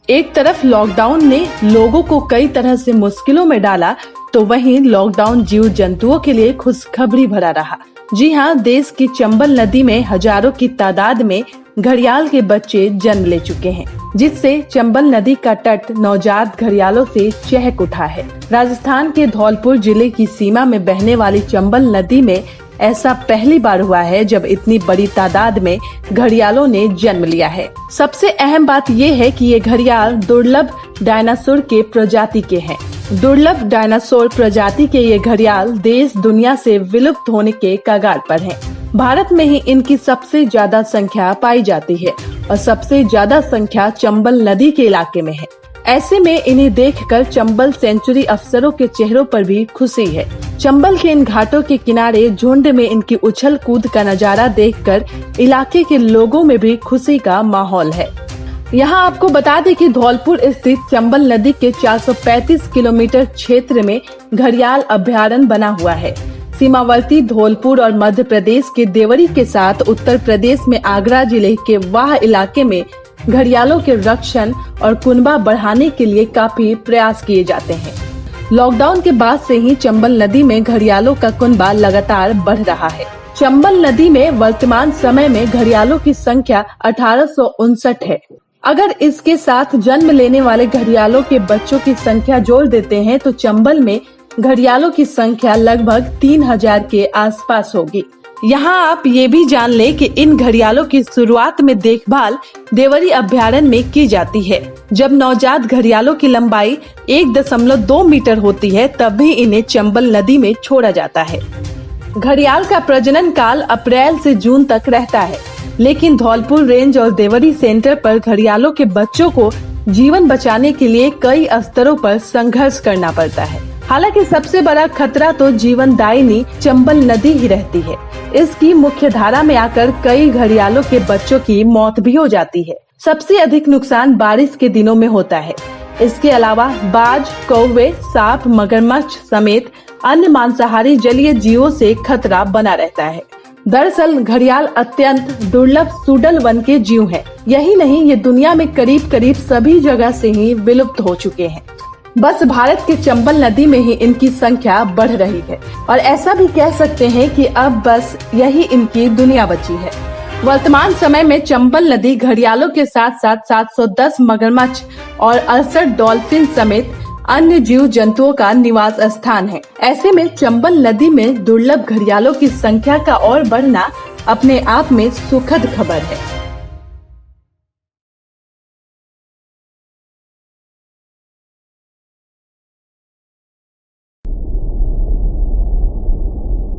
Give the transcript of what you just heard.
एक तरफ लॉकडाउन ने लोगों को कई तरह से मुश्किलों में डाला, तो वहीं लॉकडाउन जीव जंतुओं के लिए खुशखबरी भरा रहा। जी हाँ, देश की चंबल नदी में हजारों की तादाद में घड़ियाल के बच्चे जन्म ले चुके हैं, जिससे चंबल नदी का तट नवजात घड़ियालों से चहक उठा है। राजस्थान के धौलपुर जिले की सीमा में बहने वाली चंबल नदी में ऐसा पहली बार हुआ है जब इतनी बड़ी तादाद में घड़ियालों ने जन्म लिया है। सबसे अहम बात ये है कि ये घड़ियाल दुर्लभ डायनासोर के प्रजाति के हैं। दुर्लभ डायनासोर प्रजाति के ये घड़ियाल देश दुनिया से विलुप्त होने के कगार पर हैं। भारत में ही इनकी सबसे ज्यादा संख्या पाई जाती है और सबसे ज्यादा संख्या चंबल नदी के इलाके में है। ऐसे में इन्हें देखकर चंबल सेंचुरी अफसरों के चेहरों पर भी खुशी है। चंबल के इन घाटों के किनारे झुंड में इनकी उछल कूद का नजारा देखकर इलाके के लोगों में भी खुशी का माहौल है। यहाँ आपको बता दें कि धौलपुर स्थित चंबल नदी के 435 किलोमीटर क्षेत्र में घड़ियाल अभ्यारण्य बना हुआ है। सीमावर्ती धौलपुर और मध्य प्रदेश के देवरी के साथ उत्तर प्रदेश में आगरा जिले के वाह इलाके में घड़ियालों के रक्षण और कुनबा बढ़ाने के लिए काफी प्रयास किए जाते हैं। लॉकडाउन के बाद से ही चंबल नदी में घड़ियालों का कुनबा लगातार बढ़ रहा है। चंबल नदी में वर्तमान समय में घड़ियालों की संख्या 1859 है। अगर इसके साथ जन्म लेने वाले घड़ियालों के बच्चों की संख्या जोड़ देते हैं तो चंबल में घड़ियालों की संख्या लगभग 3000 के आसपास होगी। यहाँ आप ये भी जान ले कि इन घड़ियालों की शुरुआत में देखभाल देवरी अभ्यारण्य में की जाती है। जब नवजात घड़ियालों की लंबाई 1.2 मीटर होती है तब भी इन्हें चंबल नदी में छोड़ा जाता है। घड़ियाल का प्रजनन काल अप्रैल से जून तक रहता है, लेकिन धौलपुर रेंज और देवरी सेंटर पर घड़ियालों के बच्चों को जीवन बचाने के लिए कई स्तरों पर संघर्ष करना पड़ता है। हालांकि सबसे बड़ा खतरा तो जीवनदायिनी चंबल नदी ही रहती है। इसकी मुख्य धारा में आकर कई घड़ियालों के बच्चों की मौत भी हो जाती है। सबसे अधिक नुकसान बारिश के दिनों में होता है। इसके अलावा बाज, कौवे, सांप, मगरमच्छ समेत अन्य मांसाहारी जलीय जीवों से खतरा बना रहता है। दरअसल घड़ियाल अत्यंत दुर्लभ सुडल वन के जीव हैं। यही नहीं, ये दुनिया में करीब करीब सभी जगह से ही विलुप्त हो चुके हैं। बस भारत के चंबल नदी में ही इनकी संख्या बढ़ रही है और ऐसा भी कह सकते हैं कि अब बस यही इनकी दुनिया बची है। वर्तमान समय में चंबल नदी घड़ियालों के साथ साथ 710 मगरमच्छ और 68 डॉल्फिन समेत अन्य जीव जंतुओं का निवास स्थान है। ऐसे में चंबल नदी में दुर्लभ घड़ियालों की संख्या का और बढ़ना अपने आप में सुखद खबर है।